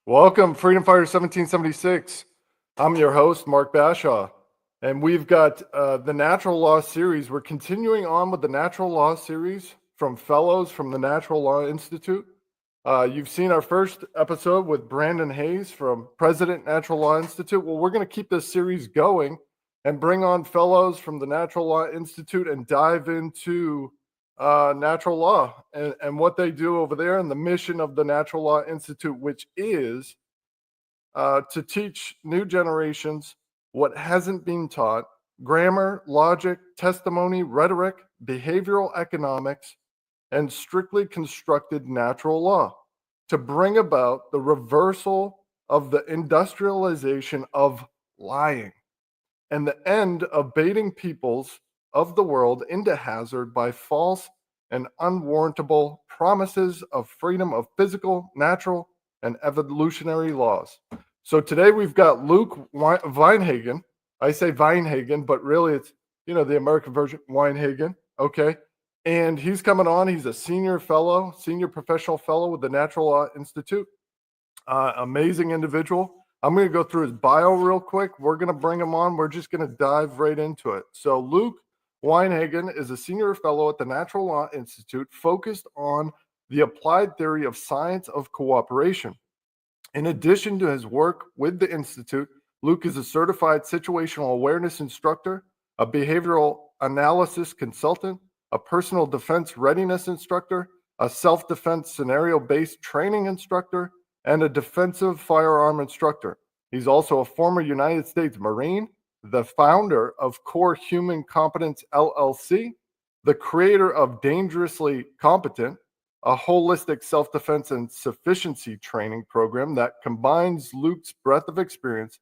Welcome, Freedom Fighter 1776. I'm your host, Mark Bashaw, and we've got the Natural Law series. We're continuing on with the Natural Law series from fellows from the Natural Law Institute. You've seen our first episode with Brandon Hayes from President Natural Law Institute. Well, we're going to keep this series going and bring on fellows from the Natural Law Institute and dive into natural law and what they do over there, and the mission of the Natural Law Institute, which is to teach new generations what hasn't been taught: grammar, logic, testimony, rhetoric, behavioral economics, and strictly constructed natural law, to bring about the reversal of the industrialization of lying and the end of baiting peoples of the world into hazard by false and unwarrantable promises of freedom of physical, natural, and evolutionary laws. So today we've got Luke Weinhagen. I say Weinhagen, but really it's, the American version, Weinhagen, okay? And he's coming on. He's a senior professional fellow with the Natural Law Institute. Amazing individual. I'm going to go through his bio real quick. We're going to bring him on. We're just going to dive right into it. So Luke Weinhagen is a senior fellow at the Natural Law Institute, focused on the applied theory of science of cooperation. In addition to his work with the Institute, Luke is a certified situational awareness instructor, a behavioral analysis consultant, a personal defense readiness instructor, a self-defense scenario-based training instructor, and a defensive firearm instructor. He's also a former United States Marine, the founder of Core Human Competence LLC, the creator of Dangerously Competent, a holistic self-defense and sufficiency training program that combines Luke's breadth of experience,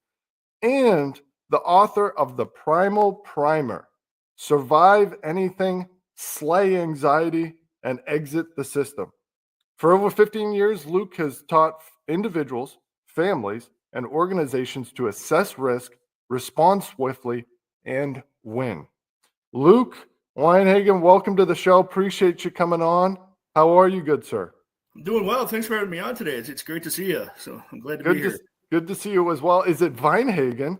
and the author of the Primal Primer: Survive Anything, Slay Anxiety, and Exit the System. For over 15 years, Luke has taught individuals, families, and organizations to assess risk, respond swiftly, and win. Luke Weinhagen, welcome to the show. Appreciate you coming on. How are you, good sir? I'm doing well. Thanks for having me on today. It's great to see you. So I'm glad to be here. Good to see you as well. Is it Weinhagen,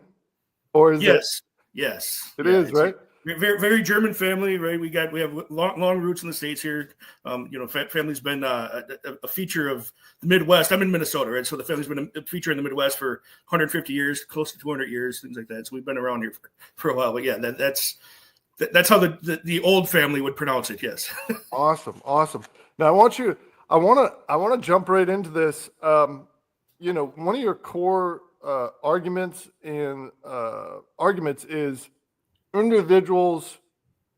or is it? Yes. It is, right? Very, very German family, right? We have long roots in the States here. Family's been a feature of the Midwest. I'm in Minnesota, right? So the family's been a feature in the Midwest for 150 years, close to 200 years, things like that. So we've been around here for a while. But yeah, that's how the old family would pronounce it. Yes. Awesome. Now I want to jump right into this. One of your core arguments is individuals,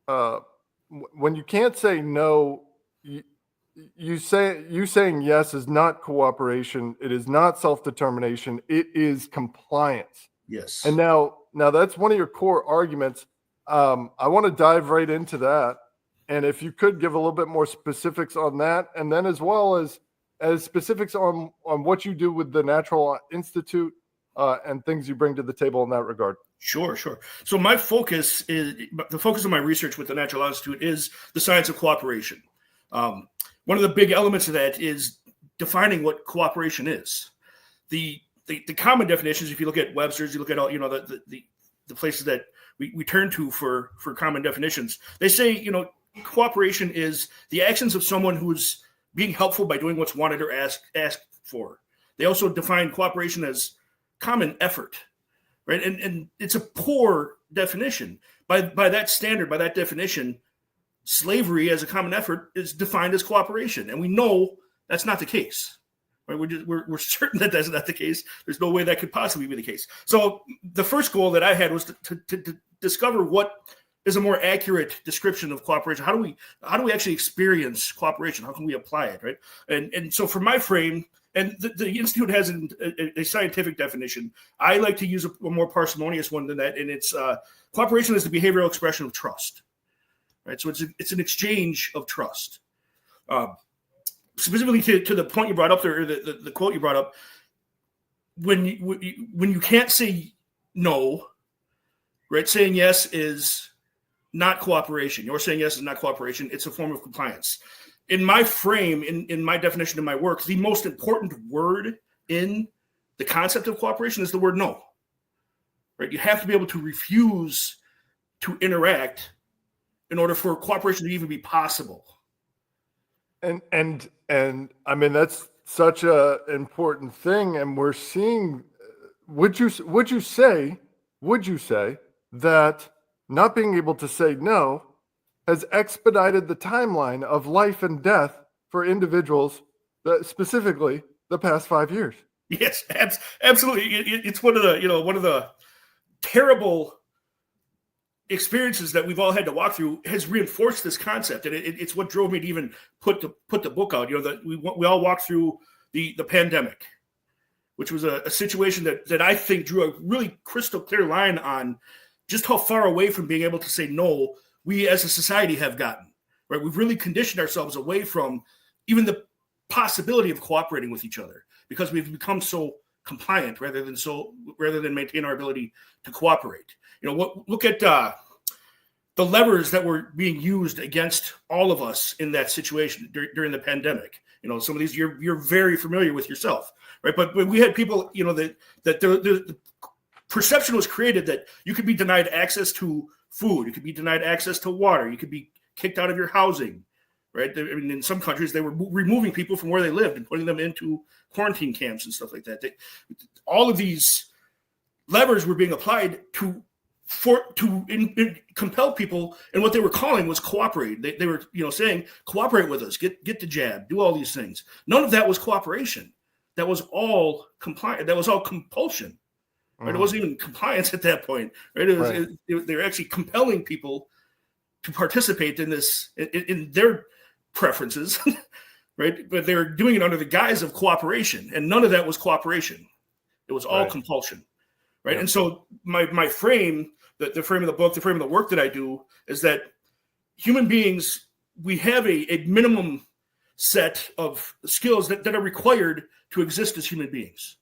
when you can't say no, you saying yes is not cooperation. It is not self-determination. It is compliance. Yes. And now that's one of your core arguments. I want to dive right into that. And if you could give a little bit more specifics on that, and then as well as specifics on what you do with the Natural Law Institute and things you bring to the table in that regard. Sure. So the focus of my research with the Natural Law Institute is the science of cooperation. One of the big elements of that is defining what cooperation is. The common definitions, if you look at Webster's, you look at all the places that we turn to for common definitions, they say cooperation is the actions of someone who's being helpful by doing what's wanted or asked for. They also define cooperation as common effort, right? And it's a poor definition. By that standard, by that definition, slavery as a common effort is defined as cooperation, and we know that's not the case. Right? We're certain that that's not the case. There's no way that could possibly be the case. So the first goal that I had was to discover what is a more accurate description of cooperation. How do we actually experience cooperation? How can we apply it, right? And so for my frame, and the Institute has a scientific definition. I like to use a more parsimonious one than that, and it's cooperation is the behavioral expression of trust, right? So it's an exchange of trust. Specifically to the point you brought up there, or the quote you brought up, when you can't say no, right? Saying yes is not cooperation. You're saying yes is not cooperation. It's a form of compliance. In my frame, in my definition of my work, the most important word in the concept of cooperation is the word no. Right? You have to be able to refuse to interact in order for cooperation to even be possible. And I mean, that's such a important thing. And we're seeing, would you say that not being able to say no has expedited the timeline of life and death for individuals, specifically the past 5 years? Yes, absolutely. It's one of the terrible experiences that we've all had to walk through has reinforced this concept, and it's what drove me to even put the book out. That we all walked through the pandemic, which was a situation that I think drew a really crystal clear line on just how far away from being able to say no we as a society have gotten. Right, we've really conditioned ourselves away from even the possibility of cooperating with each other because we've become so compliant rather than maintain our ability to cooperate. Look at the levers that were being used against all of us in that situation during the pandemic. Some of these you're very familiar with yourself, right? But we had people, that the perception was created that you could be denied access to food, you could be denied access to water, you could be kicked out of your housing, right? I mean, in some countries, they were removing people from where they lived and putting them into quarantine camps and stuff like that. All of these levers were being applied to compel people, and what they were calling was cooperate. They were, saying, cooperate with us, get the jab, do all these things. None of that was cooperation. That was all compliance. That was all compulsion. Right? It wasn't even compliance at that point. Right? They were actually compelling people to participate in this, in their preferences, right? But they were doing it under the guise of cooperation, and none of that was cooperation. It was all compulsion, right? Yep. And so my frame, the frame of the book, the frame of the work that I do is that human beings, we have a minimum set of skills that are required to exist as human beings.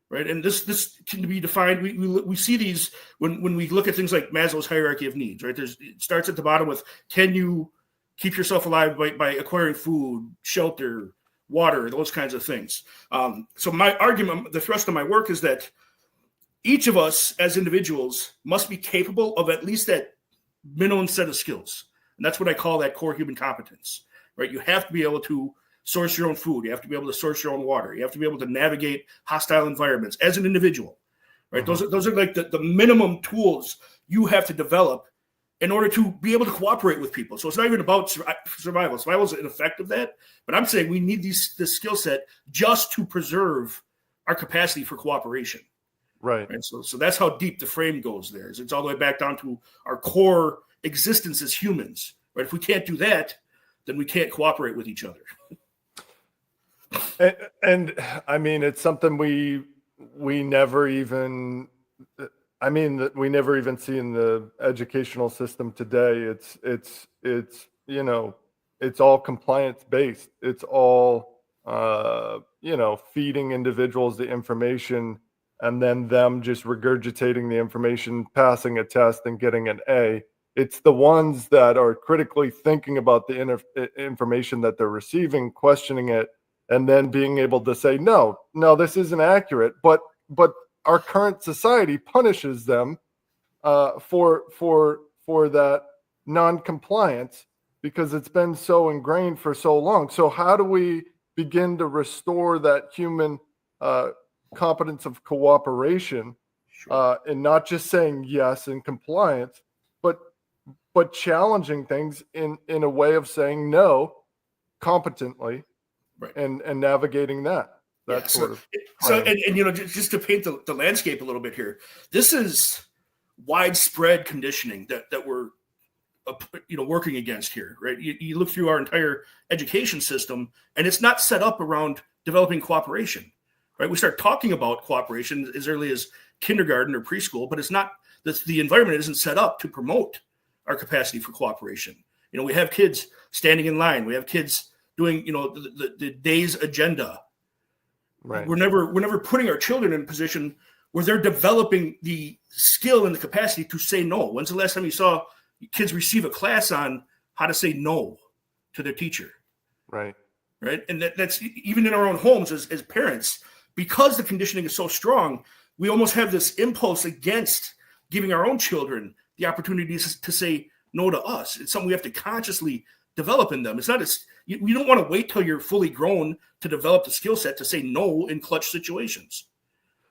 Right, and this can be defined. We see these when we look at things like Maslow's hierarchy of needs. Right, it starts at the bottom with, can you keep yourself alive by acquiring food, shelter, water, those kinds of things. So my argument, the thrust of my work, is that each of us as individuals must be capable of at least that minimum set of skills, and that's what I call that core human competence. Right, you have to be able to source your own food. You have to be able to source your own water. You have to be able to navigate hostile environments as an individual, right? Those are like the minimum tools you have to develop in order to be able to cooperate with people. So it's not even about survival. Survival is an effect of that, but I'm saying we need this skill set just to preserve our capacity for cooperation. Right. So that's how deep the frame goes there. It's all the way back down to our core existence as humans, right? If we can't do that, then we can't cooperate with each other. And I mean, it's something we never even, we never even see in the educational system today. It's all compliance based. It's all, feeding individuals the information and then them just regurgitating the information, passing a test and getting an A. It's the ones that are critically thinking about the information that they're receiving, questioning it, and then being able to say, no, this isn't accurate. But our current society punishes them for that non-compliance because it's been so ingrained for so long. So how do we begin to restore that human competence of cooperation, and not just saying yes in compliance, but challenging things in a way of saying no competently? Right. And navigating that sort of. So just to paint the landscape a little bit here, this is widespread conditioning that we're working against here, right? You look through our entire education system, and it's not set up around developing cooperation, right? We start talking about cooperation as early as kindergarten or preschool, but it's not. The environment isn't set up to promote our capacity for cooperation. We have kids standing in line. We have kids doing, the day's agenda. Right. We're never putting our children in a position where they're developing the skill and the capacity to say no. When's the last time you saw kids receive a class on how to say no to their teacher? Right. Right. And that's even in our own homes as parents. because the conditioning is so strong, we almost have this impulse against giving our own children the opportunities to say no to us. It's something we have to consciously develop in them. It's not you don't want to wait till you're fully grown to develop the skill set to say no in clutch situations.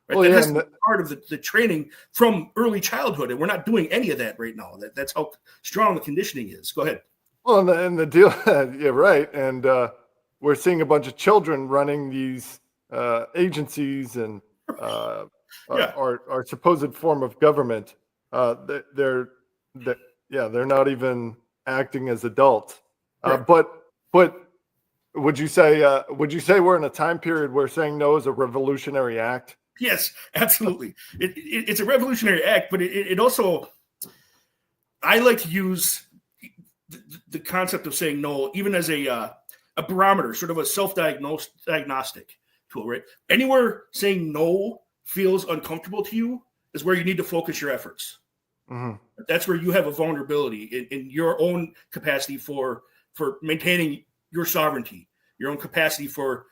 Right? Well, that yeah, has to be part of the training from early childhood, and we're not doing any of that right now. That's how strong the conditioning is. Go ahead. well, and the deal, yeah, right. And we're seeing a bunch of children running these agencies and Yeah. our supposed form of government. They're they're not even acting as adults. Correct. But would you say we're in a time period where saying no is a revolutionary act? Yes, absolutely. It's a revolutionary act, but it also, I like to use the concept of saying no even as a barometer, sort of a self-diagnostic tool, right? Anywhere saying no feels uncomfortable to you is where you need to focus your efforts. Mm-hmm. That's where you have a vulnerability in your own capacity for maintaining your sovereignty, your own capacity for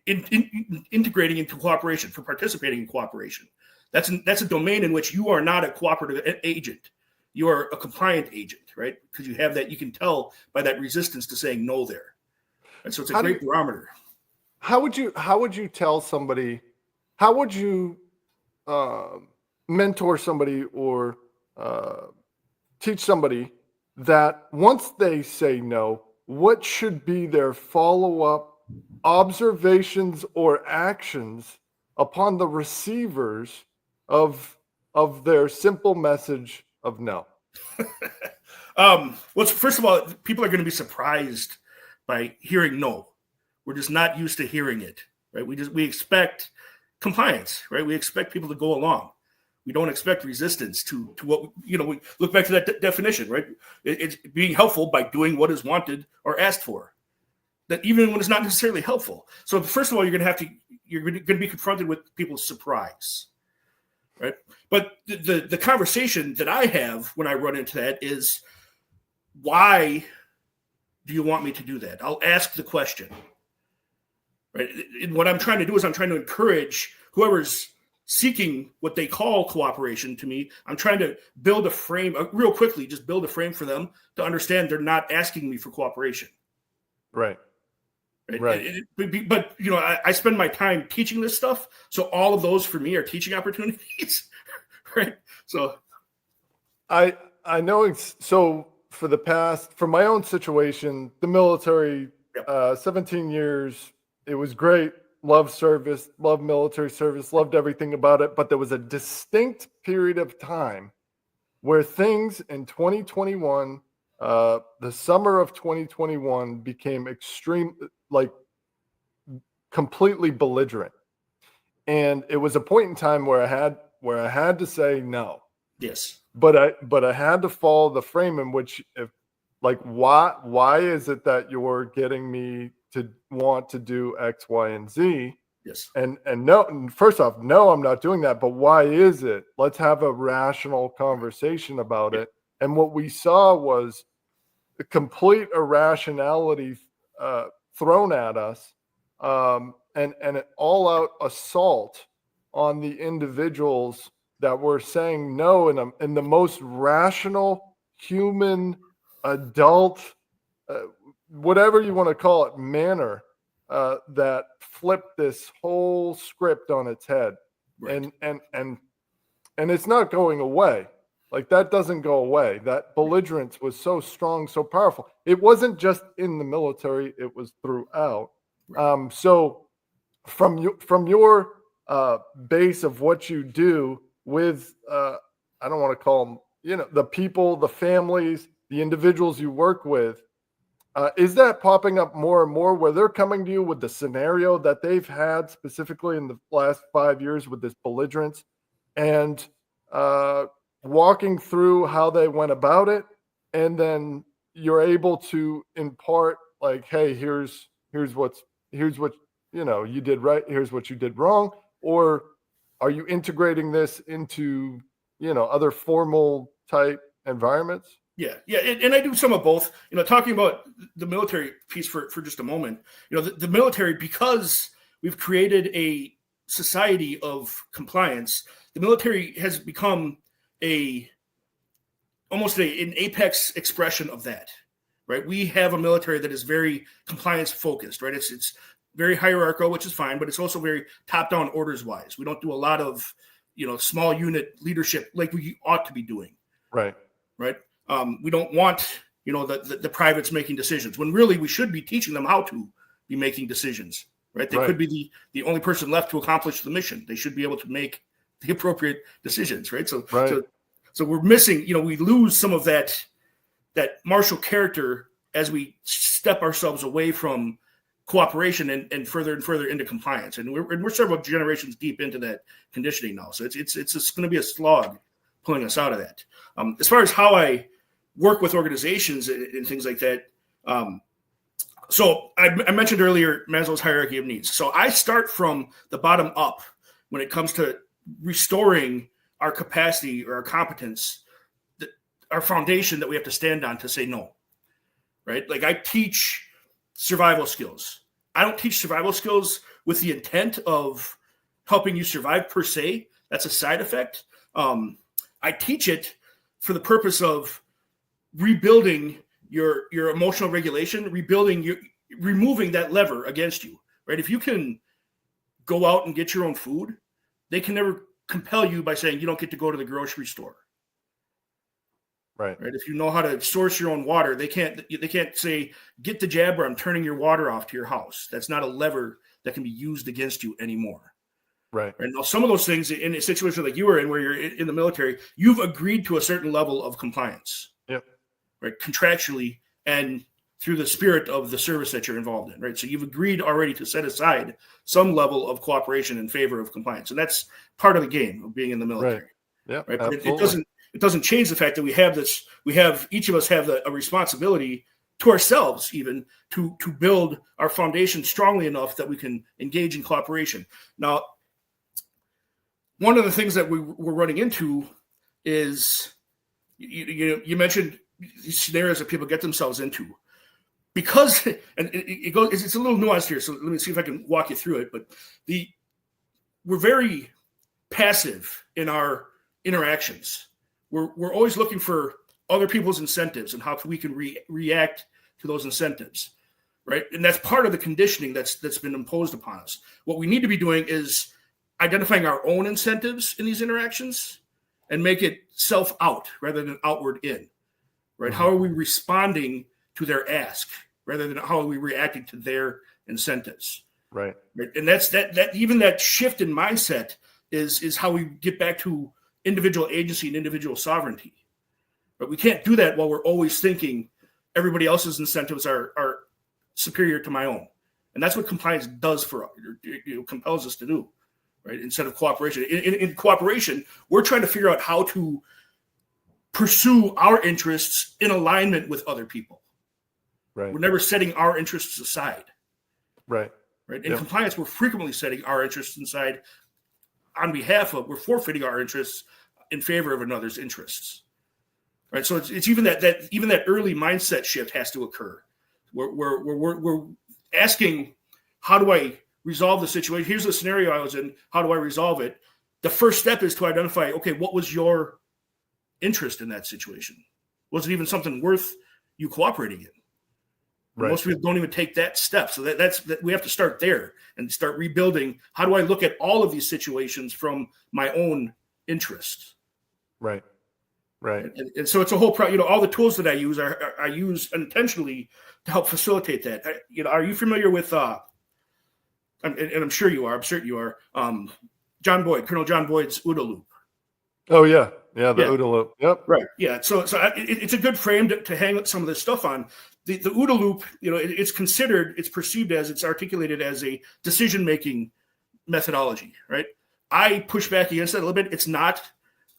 integrating into cooperation, for participating in cooperation. That's a domain in which you are not a cooperative agent. You are a compliant agent, right? Because you have that, you can tell by that resistance to saying no there. And so it's a great barometer. How would you tell somebody, how would you mentor somebody or teach somebody that once they say no, what should be their follow-up observations or actions upon the receivers of their simple message of no? Well, first of all, people are going to be surprised by hearing no. We're just not used to hearing it, right? We expect compliance, right? We expect people to go along. We don't expect resistance to what, we look back to that definition, right? It's being helpful by doing what is wanted or asked for, that even when it's not necessarily helpful. So first of all, you're going to be confronted with people's surprise, right? But the conversation that I have when I run into that is, why do you want me to do that? I'll ask the question, right? And what I'm trying to do is I'm trying to encourage whoever's seeking what they call cooperation to me. I'm trying to build a frame, real quickly, just build a frame for them to understand they're not asking me for cooperation. Right. Right. But I spend my time teaching this stuff, so all of those for me are teaching opportunities, right? So I know. So for my own situation, the military, 17 years, it was great. Loved service, loved military service, loved everything about it. But there was a distinct period of time where things in 2021, the summer of 2021, became extreme, like completely belligerent. And it was a point in time where I had to say no. Yes. But I had to follow the frame in which, why is it that you're getting me to want to do X, Y, and Z? Yes. And no, and first off, no, I'm not doing that. But why is it? Let's have a rational conversation about it. And what we saw was a complete irrationality thrown at us, and an all-out assault on the individuals that were saying no in the most rational, human, adult, whatever you want to call it, manner, that flipped this whole script on its head. Right. And it's not going away. Like, that doesn't go away. That belligerence was so strong, so powerful. It wasn't just in the military, it was throughout. Right. So from your base of what you do with, I don't want to call them, the people, the families, the individuals you work with, is that popping up more and more where they're coming to you with the scenario that they've had specifically in the last 5 years with this belligerence, and walking through how they went about it, and then you're able to impart, like, hey, here's what you did right, here's what you did wrong? Or are you integrating this into other formal type environments? Yeah, and I do some of both. Talking about the military piece for just a moment. The military, because we've created a society of compliance. The military has become almost an apex expression of that, right? We have a military that is very compliance focused, right? It's very hierarchical, which is fine, but it's also very top-down orders wise. We don't do a lot of, small unit leadership like we ought to be doing. Right. We don't want, the privates making decisions when really we should be teaching them how to be making decisions, right? They could be the only person left to accomplish the mission. They should be able to make the appropriate decisions, right? So we're missing, we lose some of that martial character as we step ourselves away from cooperation and further into compliance. And we're several generations deep into that conditioning now. So it's going to be a slog pulling us out of that. As far as how I work with organizations and things like that. So I mentioned earlier Maslow's hierarchy of needs. So I start from the bottom up when it comes to restoring our capacity or our competence, our foundation that we have to stand on to say no, right? Like I teach survival skills. I don't teach survival skills with the intent of helping you survive per se. That's a side effect. I teach it for the purpose of rebuilding your emotional regulation, removing that lever against you, right? If you can go out and get your own food, they can never compel you by saying you don't get to go to the grocery store. Right. If you know how to source your own water, they can't say get the jab or I'm turning your water off to your house. That's not a lever that can be used against you anymore. Right. And now some of those things in a situation like you were in, where you're in the military, you've agreed to a certain level of compliance. Yep. Right. Contractually and through the spirit of the service that you're involved in. Right. So you've agreed already to set aside some level of cooperation in favor of compliance. And that's part of the game of being in the military. Right. Yeah. Right. But it doesn't change the fact that we have each of us have a responsibility to ourselves even to build our foundation strongly enough that we can engage in cooperation. Now, one of the things that we're running into is you mentioned these scenarios that people get themselves into because, and it's a little nuanced here. So let me see if I can walk you through it. But we're very passive in our interactions. We're always looking for other people's incentives and how we can react to those incentives, right? And that's part of the conditioning that's been imposed upon us. What we need to be doing is identifying our own incentives in these interactions and make it self out rather than outward in, right? Mm-hmm. How are we responding to their ask rather than how are we reacting to their incentives? Right. And that's that even that shift in mindset is how we get back to individual agency and individual sovereignty. But we can't do that while we're always thinking everybody else's incentives are superior to my own. And that's what compliance does for us. It compels us to do. Right, instead of cooperation. In cooperation, we're trying to figure out how to pursue our interests in alignment with other people. Right. We're never setting our interests aside. Right. In compliance, we're frequently setting our interests aside on behalf of. We're forfeiting our interests in favor of another's interests. Right. So it's even that early mindset shift has to occur. We're asking, how do I resolve the situation? Here's the scenario I was in. How do I resolve it? The first step is to identify, okay, what was your interest in that situation? Was it even something worth you cooperating in? Right. Most people don't even take that step. So that's we have to start there and start rebuilding. How do I look at all of these situations from my own interest? Right. Right. And so it's a whole all the tools that I use intentionally to help facilitate that. Are you familiar with and I'm sure you are. I'm certain you are. Colonel John Boyd's OODA loop. Oh yeah, the OODA loop. Yep. Right. Yeah. So it's a good frame to hang some of this stuff on. The OODA loop, it's perceived as, it's articulated as a decision-making methodology. Right. I push back against that a little bit. It's not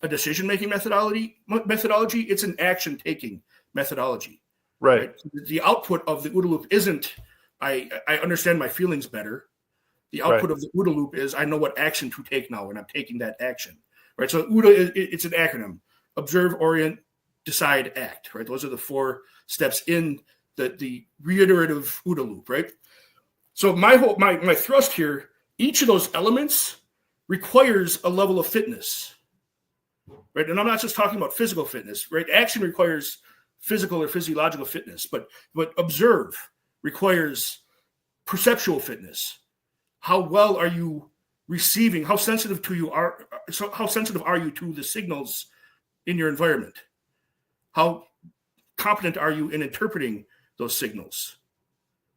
a decision-making methodology. It's an action-taking methodology. Right. The output of the OODA loop isn't I understand my feelings better. The output of the OODA loop is I know what action to take now, and I'm taking that action, right? So OODA, it's an acronym: observe, orient, decide, act, right? Those are the 4 steps in the reiterative OODA loop, right? So my thrust here each of those elements requires a level of fitness, right? And I'm not just talking about physical fitness, right? Action requires physical or physiological fitness, but observe requires perceptual fitness. How well are you receiving? How sensitive are you to the signals in your environment? How competent are you in interpreting those signals?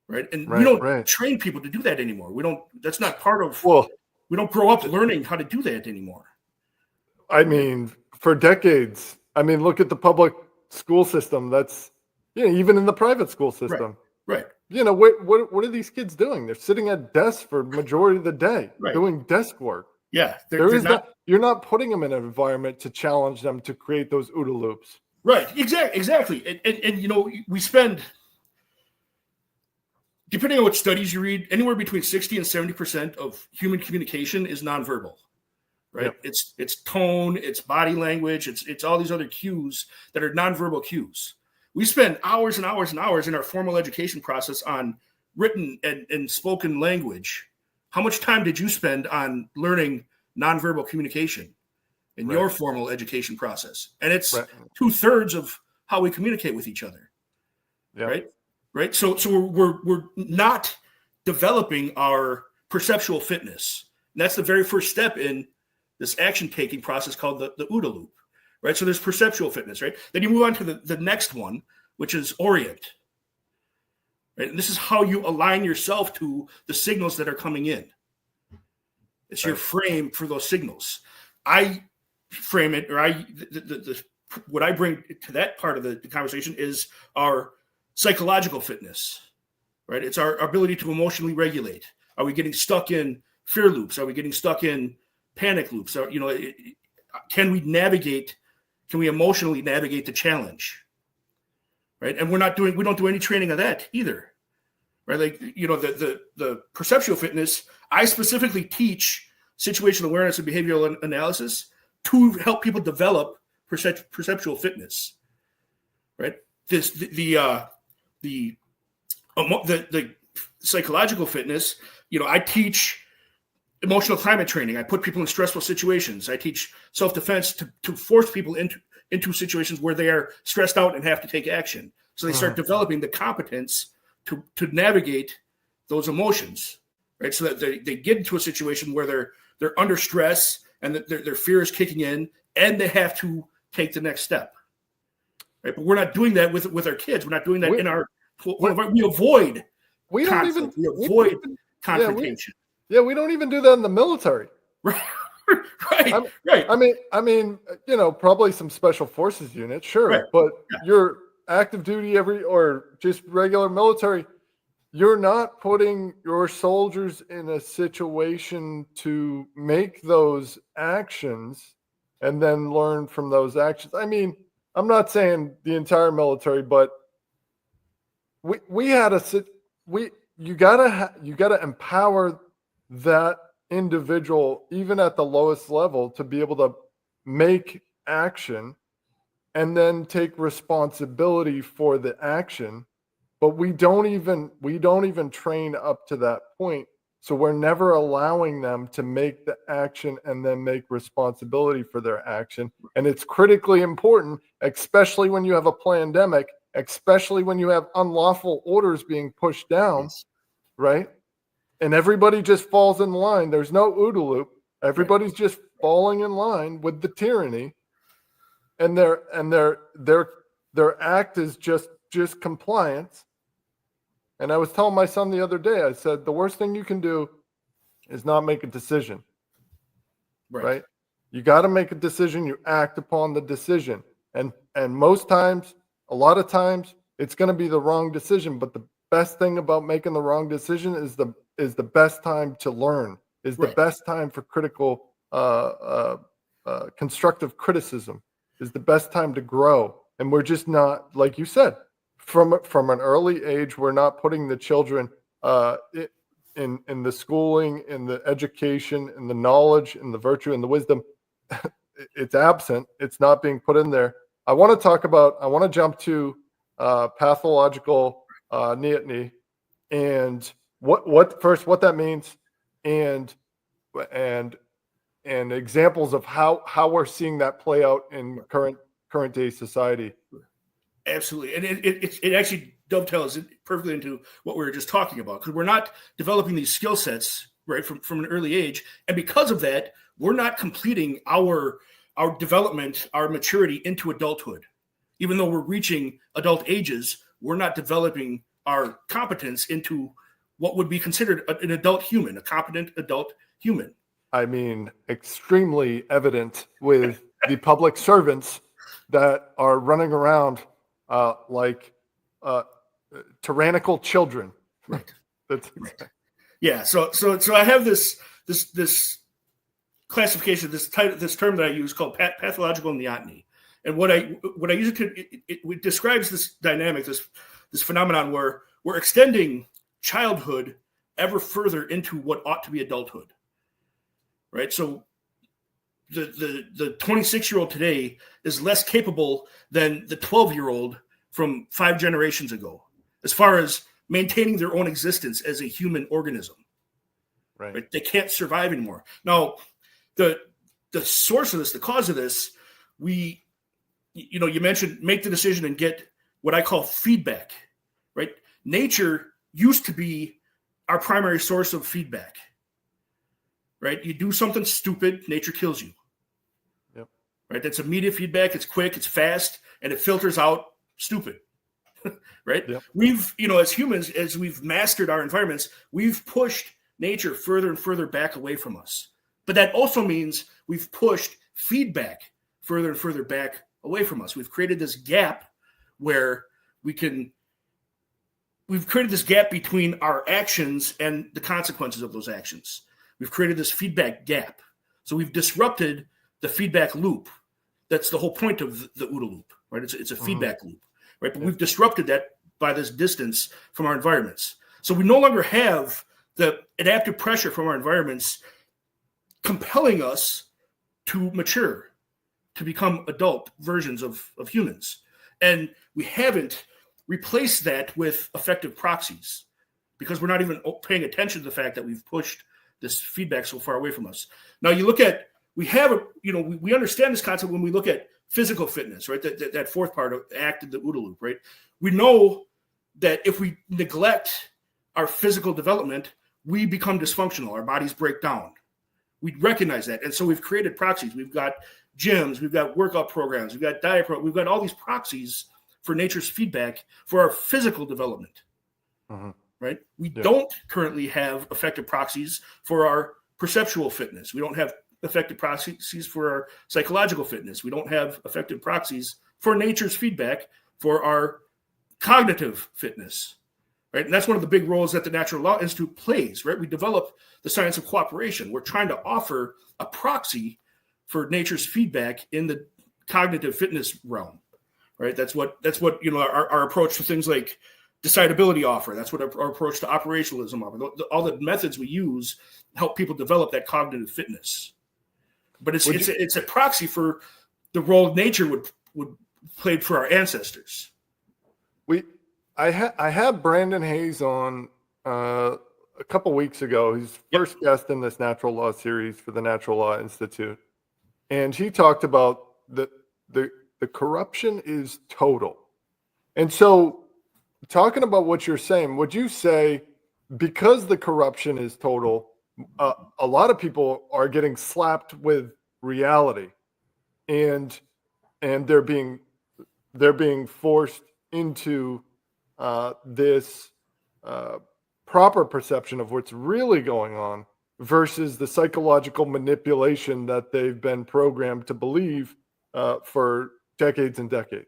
Right. And we don't train people to do that anymore. That's not part of, we don't grow up learning how to do that anymore. I mean, for decades, look at the public school system. That's, even in the private school system. Right. What are these kids doing? They're sitting at desks for the majority of the day, doing desk work. Yeah. You're not putting them in an environment to challenge them to create those OODA loops. Right. Exactly. And we spend, depending on what studies you read, anywhere between 60 and 70% of human communication is nonverbal, right? Yep. It's tone, it's body language, it's all these other cues that are nonverbal cues. We spend hours and hours and hours in our formal education process on written and spoken language. How much time did you spend on learning nonverbal communication in your formal education process? And it's 2/3 of how we communicate with each other, right? So we're not developing our perceptual fitness. And that's the very first step in this action taking process called the OODA loop, right? So there's perceptual fitness, right? Then you move on to the next one, which is orient, right? And this is how you align yourself to the signals that are coming in. It's your frame for those signals. I frame it, or what I bring to that part of the conversation is our psychological fitness, right? It's our ability to emotionally regulate. Are we getting stuck in fear loops? Are we getting stuck in panic loops? Can we emotionally navigate the challenge, right? And we don't do any training of that either, right? Like, the perceptual fitness, I specifically teach situational awareness and behavioral analysis to help people develop perceptual fitness, right? The psychological fitness, I teach emotional climate training. I put people in stressful situations. I teach self-defense to force people into situations where they are stressed out and have to take action. So they start developing the competence to navigate those emotions, right? So that they get into a situation where they're under stress and their fear is kicking in and they have to take the next step. Right? But we're not doing that with our kids. We're not doing that we avoid confrontation. We don't even do that in the military. Right. Probably some special forces units, sure. But your active duty or just regular military, you're not putting your soldiers in a situation to make those actions and then learn from those actions. I'm not saying the entire military, but you gotta empower that individual, even at the lowest level, to be able to make action and then take responsibility for the action. But we don't even train up to that point. So we're never allowing them to make the action and then make responsibility for their action. And it's critically important, especially when you have a pandemic, especially when you have unlawful orders being pushed down, right? And everybody just falls in line. There's no OODA loop. Everybody's just falling in line with the tyranny. And their act is just compliance. And I was telling my son the other day, I said, the worst thing you can do is not make a decision, right? You got to make a decision. You act upon the decision. And most times, a lot of times, it's going to be the wrong decision. But the best thing about making the wrong decision is the best time to learn, is the best time for critical, constructive criticism, is the best time to grow. And we're just not, like you said, from an early age, we're not putting the children in the schooling, in the education, in the knowledge, in the virtue, in the wisdom. It's absent. It's not being put in there. I want to jump to pathological neoteny and what that means, and and and examples of how we're seeing that play out in current day society. Absolutely. And it actually dovetails perfectly into what we were just talking about, because we're not developing these skill sets, right, from an early age. And because of that, we're not completing our development, our maturity into adulthood. Even though we're reaching adult ages, we're not developing our competence into what would be considered an adult human, a competent adult human. I mean, extremely evident with the public servants that are running around like tyrannical children. Right. That's right. Yeah. So I have this classification, this term that I use called pathological neoteny, and what I use it to it describes this dynamic, this phenomenon where we're extending childhood ever further into what ought to be adulthood. Right. So the 26-year-old today is less capable than the 12-year-old from 5 generations ago, as far as maintaining their own existence as a human organism. Right? They can't survive anymore. Now, the source of this, the cause of this, you mentioned make the decision and get what I call feedback. Right? Nature used to be our primary source of feedback. Right? You do something stupid, nature kills you. Yep. Right? That's immediate feedback. It's quick, it's fast, and it filters out stupid. Right? Yep. We've, as humans, as we've mastered our environments, we've pushed nature further and further back away from us. But that also means we've pushed feedback further and further back away from us. We've created this gap where we've created this gap between our actions and the consequences of those actions. We've created this feedback gap. So we've disrupted the feedback loop. That's the whole point of the OODA loop, right? It's a feedback loop, right? But we've disrupted that by this distance from our environments. So we no longer have the adaptive pressure from our environments compelling us to mature, to become adult versions of humans. And we haven't replaced that with effective proxies, because we're not even paying attention to the fact that we've pushed this feedback so far away from us. Now you look at, we understand this concept when we look at physical fitness, right? That fourth part of act in the OODA loop, right? We know that if we neglect our physical development, we become dysfunctional. Our bodies break down. We recognize that. And so we've created proxies. We've got gyms, we've got workout programs, we've got diet programs, we've got all these proxies for nature's feedback for our physical development. Right? We don't currently have effective proxies for our perceptual fitness. We don't have effective proxies for our psychological fitness. We don't have effective proxies for nature's feedback for our cognitive fitness. Right? And that's one of the big roles that the Natural Law Institute plays, right? We develop the science of cooperation. We're trying to offer a proxy for nature's feedback in the cognitive fitness realm. Right? That's what our approach to things like decidability offer. That's what our approach to operationalism offer. All the methods we use help people develop that cognitive fitness. But it's a proxy for the role nature would played for our ancestors. I had Brandon Hayes on a couple weeks ago. He's first guest in this Natural Law series for the Natural Law Institute, and he talked about the corruption is total. And so, talking about what you're saying, would you say because the corruption is total, a lot of people are getting slapped with reality, and they're being forced into this proper perception of what's really going on versus the psychological manipulation that they've been programmed to believe for decades and decades?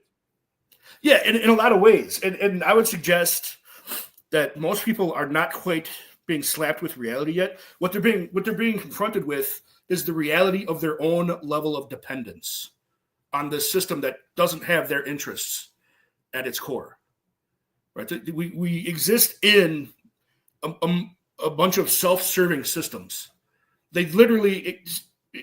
Yeah, in a lot of ways. And I would suggest that most people are not quite being slapped with reality yet. What they're being confronted with is the reality of their own level of dependence on this system that doesn't have their interests at its core. Right? We exist in a bunch of self-serving systems. They literally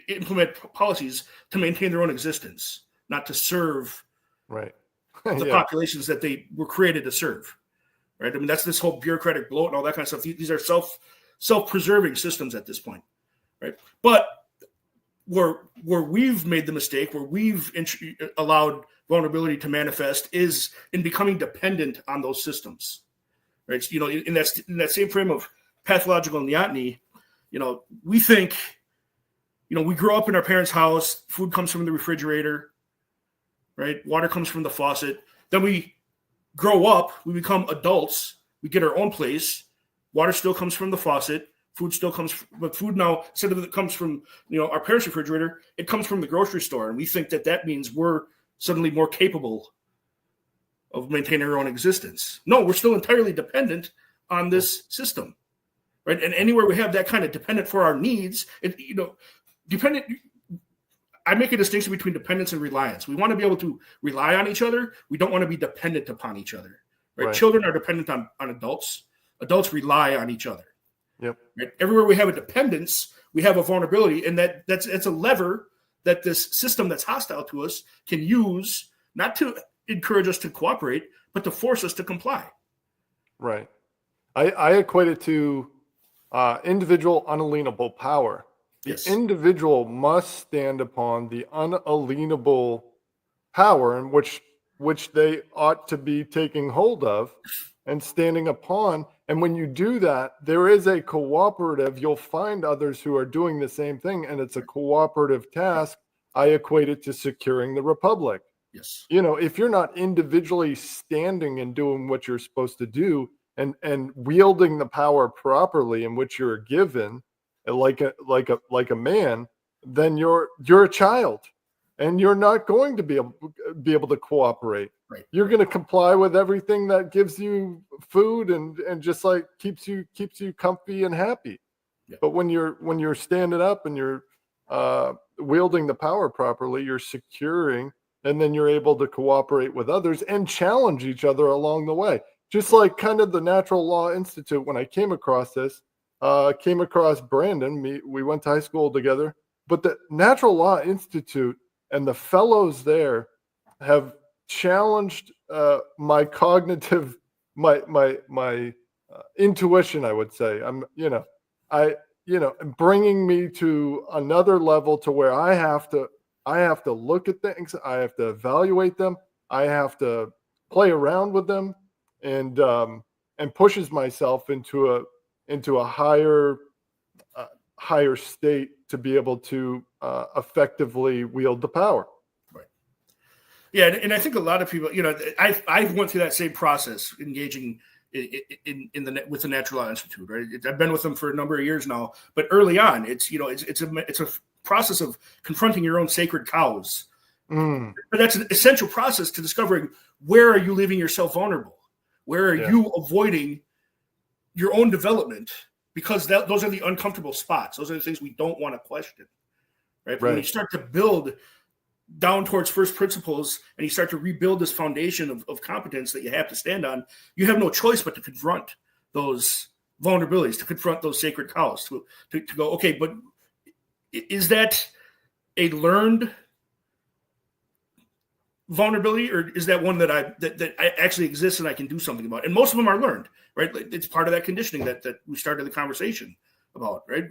implement policies to maintain their own existence, not to serve the populations that they were created to serve. Right? I mean, that's this whole bureaucratic bloat and all that kind of stuff. These are self-preserving systems at this point, right? But where we've made the mistake, where we've allowed vulnerability to manifest, is in becoming dependent on those systems, right? You know, in that same frame of pathological neoteny, you know, we think, you know, we grow up in our parents' house, food comes from the refrigerator, right? Water comes from the faucet. Then we grow up, we become adults, we get our own place. Water still comes from the faucet. Food still comes, but food now, instead of it comes from, you know, our parents' refrigerator, it comes from the grocery store. And we think that means we're suddenly more capable of maintaining our own existence. No, we're still entirely dependent on this system, right? And anywhere we have that kind of dependent for our needs, you know, dependent, I make a distinction between dependence and reliance. We want to be able to rely on each other. We don't want to be dependent upon each other, right? Children are dependent on adults. Adults rely on each other. Yep. Right? Everywhere we have a dependence, we have a vulnerability, and it's a lever that this system that's hostile to us can use, not to encourage us to cooperate, but to force us to comply. Right. I equate it to individual unalienable power. Yes. The individual must stand upon the unalienable power in which they ought to be taking hold of and standing upon. And when you do that, there is a cooperative. You'll find others who are doing the same thing, and it's a cooperative task. I equate it to securing the republic. Yes. You know, if you're not individually standing and doing what you're supposed to do and wielding the power properly in which you're given, like a man, then you're a child, and you're not going to be able to cooperate. Right. You're going to comply with everything that gives you food and just like keeps you comfy and happy. Yeah. But when you're standing up and you're wielding the power properly, you're securing, and then you're able to cooperate with others and challenge each other along the way. Just like kind of the Natural Law Institute, when I came across this, came across Brandon, we went to high school together, but the Natural Law Institute and the fellows there have challenged my cognitive, my intuition, I would say. Bringing me to another level to where I have to look at things, I have to evaluate them, I have to play around with them, and pushes myself into a higher state to be able to effectively wield the power. Right. Yeah, and I think a lot of people, you know, I went through that same process, engaging with the Natural Law Institute. Right, I've been with them for a number of years now, but early on, it's a process of confronting your own sacred cows. But that's an essential process to discovering where are you leaving yourself vulnerable, where are you avoiding your own development, because those are the uncomfortable spots. Those are the things we don't want to question. Right. When you start to build down towards first principles and you start to rebuild this foundation of competence that you have to stand on, you have no choice but to confront those vulnerabilities, to confront those sacred cows, to go, okay, but is that a learned vulnerability, or is that one that I actually exists and I can do something about? And most of them are learned, right? It's part of that conditioning that we started the conversation about, right?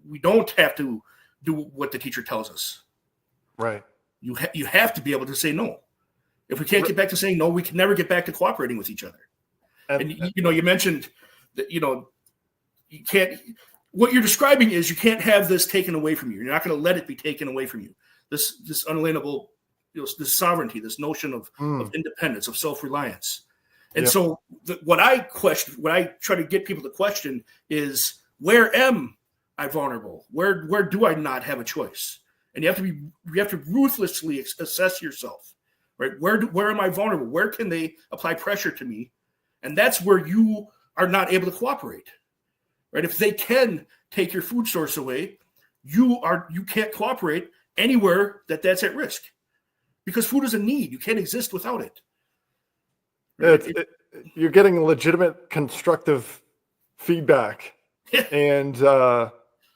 We don't have to do what the teacher tells us. Right. You have to be able to say no. If we can't get back to saying no, we can never get back to cooperating with each other. And you mentioned that, you can't. What you're describing is you can't have this taken away from you. You're not going to let it be taken away from you. This unalienable, this sovereignty, this notion of independence, of self-reliance. And so what I try to get people to question is, where am I vulnerable? Where do I not have a choice? And you have to ruthlessly assess yourself, right? Where am I vulnerable? Where can they apply pressure to me? And that's where you are not able to cooperate, right? If they can take your food source away, you can't cooperate anywhere that's at risk, because food is a need. You can't exist without it. Right? You're getting legitimate constructive feedback, and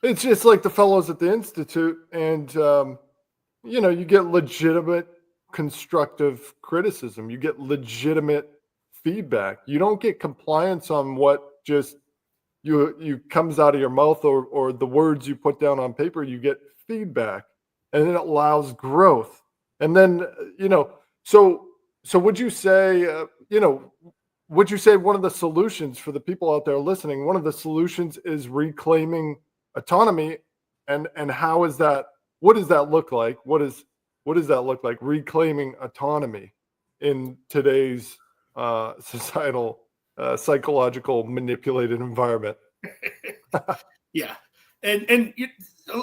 it's just like the fellows at the Institute, and you get legitimate constructive criticism. You get legitimate feedback. You don't get compliance on what just you comes out of your mouth or the words you put down on paper, you get feedback, and it allows growth. And then, so would you say, would you say one of the solutions for the people out there listening, one of the solutions is reclaiming autonomy? And how is that? What does that look like? What does that look like? Reclaiming autonomy in today's societal, psychological, manipulated environment. Yeah, and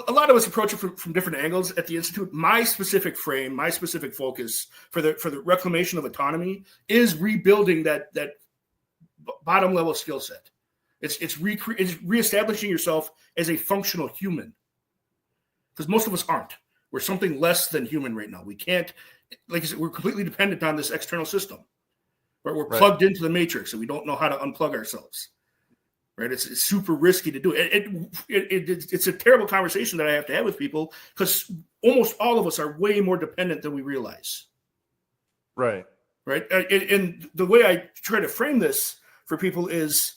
a lot of us approach it from different angles at the Institute. My specific focus for the reclamation of autonomy is rebuilding that bottom level skill set. It's reestablishing yourself as a functional human, because most of us aren't. We're something less than human right now. We can't, like I said, we're completely dependent on this external system. Right? We're plugged into the matrix, and we don't know how to unplug ourselves. Right? It's super risky to do it. It's a terrible conversation that I have to have with people, because almost all of us are way more dependent than we realize. Right. Right. And the way I try to frame this for people is,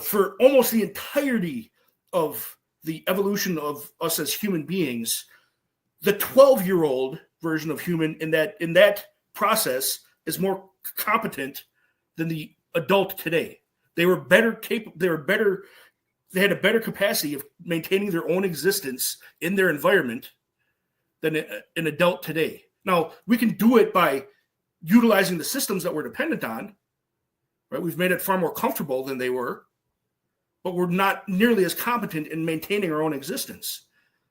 for almost the entirety of the evolution of us as human beings, the 12-year-old version of human in that process is more competent than the adult today. They were better capable. They had a better capacity of maintaining their own existence in their environment than an adult today. Now, we can do it by utilizing the systems that we're dependent on. Right? We've made it far more comfortable than they were, but we're not nearly as competent in maintaining our own existence.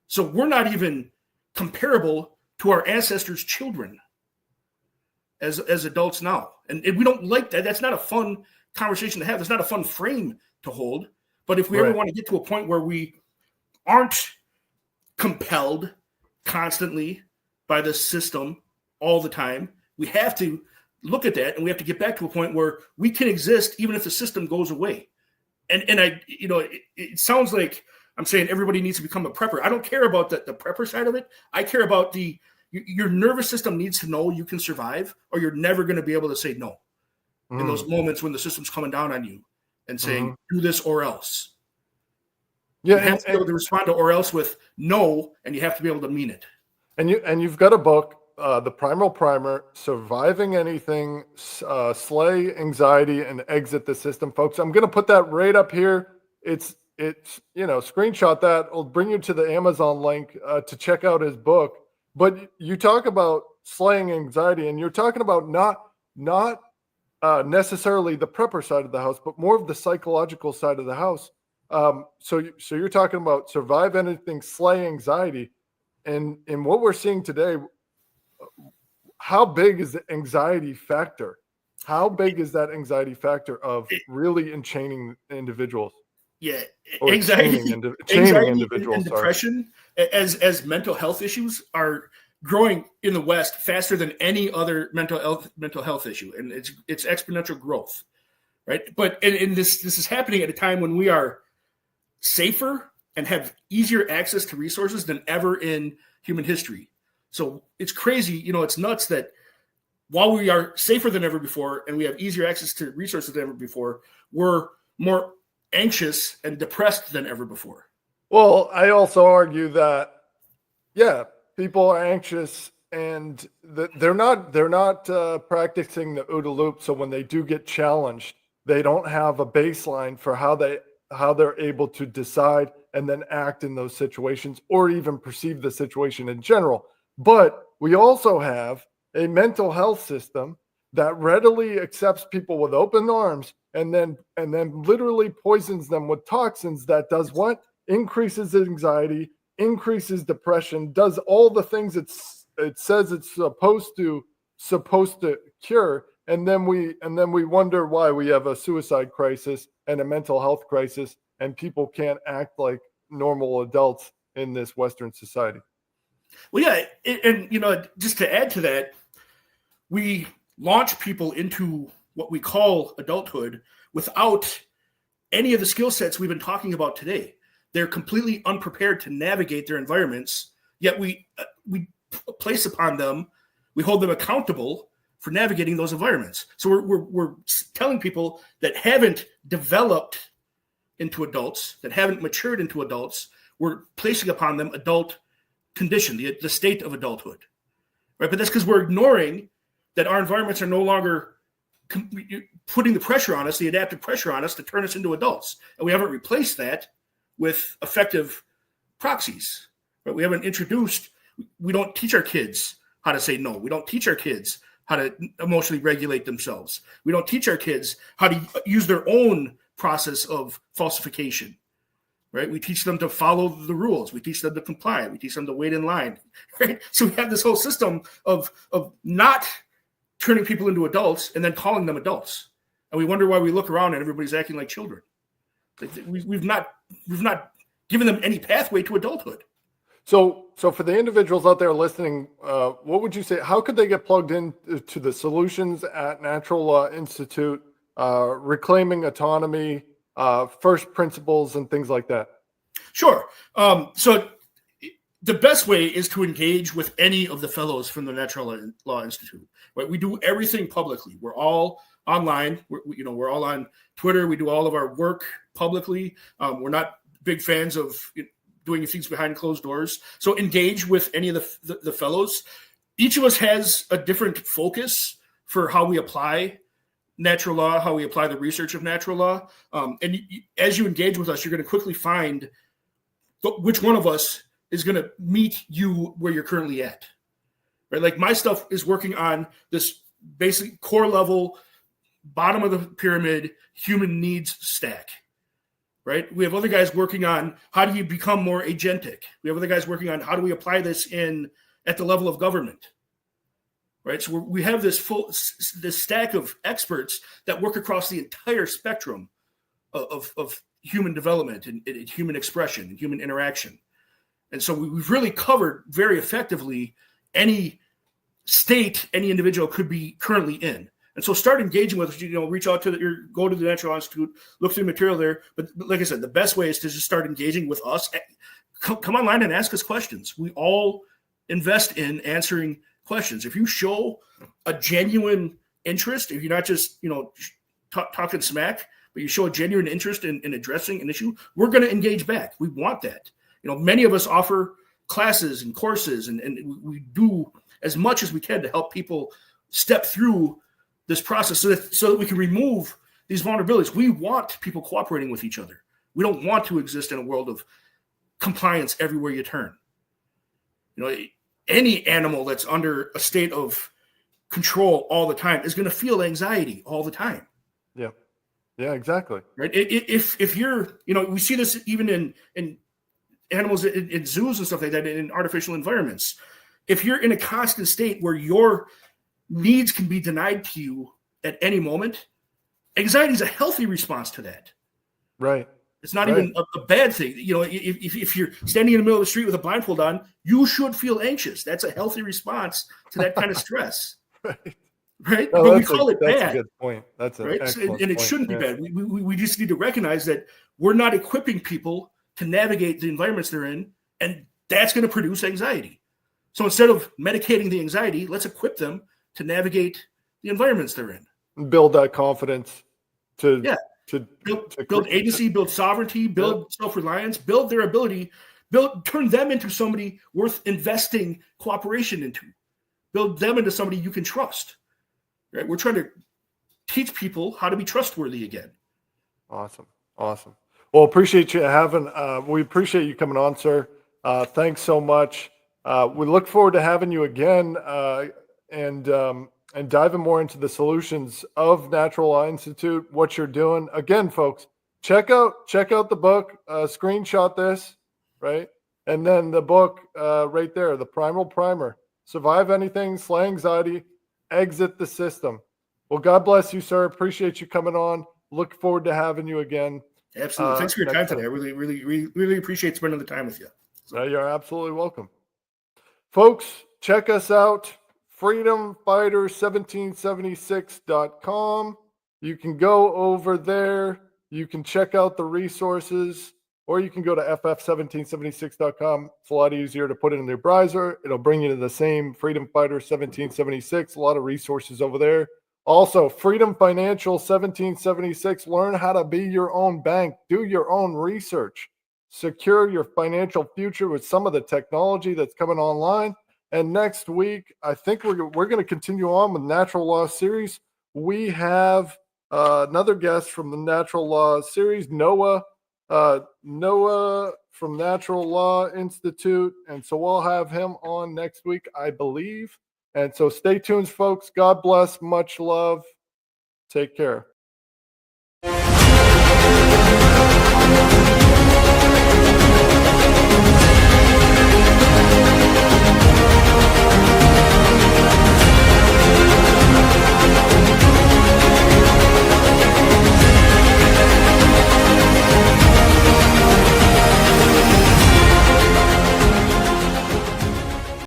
So we're not even comparable to our ancestors' children as adults now. And we don't like that. That's not a fun conversation to have. That's not a fun frame to hold. But if we ever want to get to a point where we aren't compelled constantly by the system all the time, we have to look at that, and we have to get back to a point where we can exist even if the system goes away. And it sounds like I'm saying everybody needs to become a prepper. I don't care about the prepper side of it. I care about your nervous system needs to know you can survive, or you're never going to be able to say no in those moments when the system's coming down on you and saying, do this or else. Yeah, you have to be able to respond to or else with no, and you have to be able to mean it. And you've got a book, the Primal Primer, Surviving Anything, Slay Anxiety, and Exit the System. Folks, I'm going to put that right up here. It's screenshot that. It'll bring you to the Amazon link to check out his book. But you talk about slaying anxiety, and you're talking about not necessarily the prepper side of the house, but more of the psychological side of the house. So you're talking about survive anything, slay anxiety. And what we're seeing today, how big is the anxiety factor? How big is that anxiety factor of really enchaining individuals? Yeah, anxiety individuals, and depression as mental health issues are growing in the West faster than any other mental health issue, and it's exponential growth, right? But and this is happening at a time when we are safer and have easier access to resources than ever in human history. So it's crazy, it's nuts that while we are safer than ever before and we have easier access to resources than ever before, we're more anxious and depressed than ever before. Well, I also argue that, people are anxious and they're not practicing the OODA loop. So when they do get challenged, they don't have a baseline for how they're able to decide and then act in those situations, or even perceive the situation in general. But we also have a mental health system that readily accepts people with open arms and then literally poisons them with toxins that does what? Increases anxiety, increases depression, does all the things it says it's supposed to cure. And then we wonder why we have a suicide crisis and a mental health crisis, and people can't act like normal adults in this Western society. Well, yeah, and just to add to that, we launch people into what we call adulthood without any of the skill sets we've been talking about today. They're completely unprepared to navigate their environments, yet we place upon them, we hold them accountable for navigating those environments. So we're telling people that haven't developed into adults, that haven't matured into adults, we're placing upon them adult condition, the state of adulthood, right? But that's because we're ignoring that our environments are no longer putting the pressure on us, the adaptive pressure on us to turn us into adults. And we haven't replaced that with effective proxies, right? We haven't introduced, we don't teach our kids how to say no. We don't teach our kids how to emotionally regulate themselves. We don't teach our kids how to use their own process of falsification, right? We teach them to follow the rules. We teach them to comply. We teach them to wait in line, right? So we have this whole system of not turning people into adults and then calling them adults. And we wonder why we look around and everybody's acting like children. We've not given them any pathway to adulthood. So for the individuals out there listening, what would you say? How could they get plugged in to the solutions at Natural Law Institute, reclaiming autonomy, first principles, and things like that? Sure. So the best way is to engage with any of the fellows from the Natural Law Institute. Right? We do everything publicly. We're all online. We're all on Twitter. We do all of our work publicly. We're not big fans of doing things behind closed doors. So engage with any of the fellows. Each of us has a different focus for how we apply natural law, how we apply the research of natural law. And as you engage with us, you're going to quickly find which one of us is going to meet you where you're currently at. Right? Like my stuff is working on this basic core level, bottom of the pyramid, human needs stack. Right? We have other guys working on how do you become more agentic. We have other guys working on how do we apply this at the level of government. Right? So we have this stack of experts that work across the entire spectrum of human development and human expression and human interaction. And so we've really covered very effectively any state any individual could be currently in. And so start engaging with us, reach out to go to the Natural Law Institute, look through the material there. But like I said, the best way is to just start engaging with us. Come online and ask us questions. We all invest in answering questions. If you show a genuine interest, if you're not just, talking smack, but you show a genuine interest in addressing an issue, we're going to engage back. We want that. Many of us offer classes and courses, and we do as much as we can to help people step through this process so that we can remove these vulnerabilities. We want people cooperating with each other. We don't want to exist in a world of compliance everywhere you turn. Any animal that's under a state of control all the time is going to feel anxiety all the time. Yeah, exactly. Right. If you're, we see this even in animals in zoos and stuff like that, in artificial environments. If you're in a constant state where your needs can be denied to you at any moment, anxiety is a healthy response to that. Right. It's not even a bad thing. If you're standing in the middle of the street with a blindfold on, you should feel anxious. That's a healthy response to that kind of stress. Right. No, but we call it bad. That's a good point. That's an excellent and it shouldn't be bad. We just need to recognize that we're not equipping people to navigate the environments they're in, and that's going to produce anxiety. So instead of medicating the anxiety, let's equip them to navigate the environments they're in. Build that confidence to build agency, build sovereignty, build self-reliance, build their ability, turn them into somebody worth investing cooperation into. Build them into somebody you can trust. Right? We're trying to teach people how to be trustworthy again. Awesome. Well, appreciate you we appreciate you coming on, sir. Thanks so much. We look forward to having you again and diving more into the solutions of Natural Law Institute, what you're doing. Again, folks, check out the book, screenshot this, right? And then the book right there, the Primal Primer. Survive anything, slay anxiety, exit the system. Well, God bless you, sir. Appreciate you coming on. Look forward to having you again. Absolutely. Thanks for your time today. I really, really, really, really appreciate spending the time with you. So. You're absolutely welcome. Folks, check us out, freedomfighter1776.com. You can go over there. You can check out the resources, or you can go to ff1776.com. It's a lot easier to put it in your browser. It'll bring you to the same Freedom Fighter 1776. A lot of resources over there. Also, Freedom Financial 1776. Learn how to be your own bank. Do your own research. Secure your financial future with some of the technology that's coming online. And next week, I think we're going to continue on with Natural Law Series. We have another guest from the Natural Law Series, Noah from Natural Law Institute. And so we'll have him on next week, I believe. And so stay tuned, folks. God bless. Much love. Take care.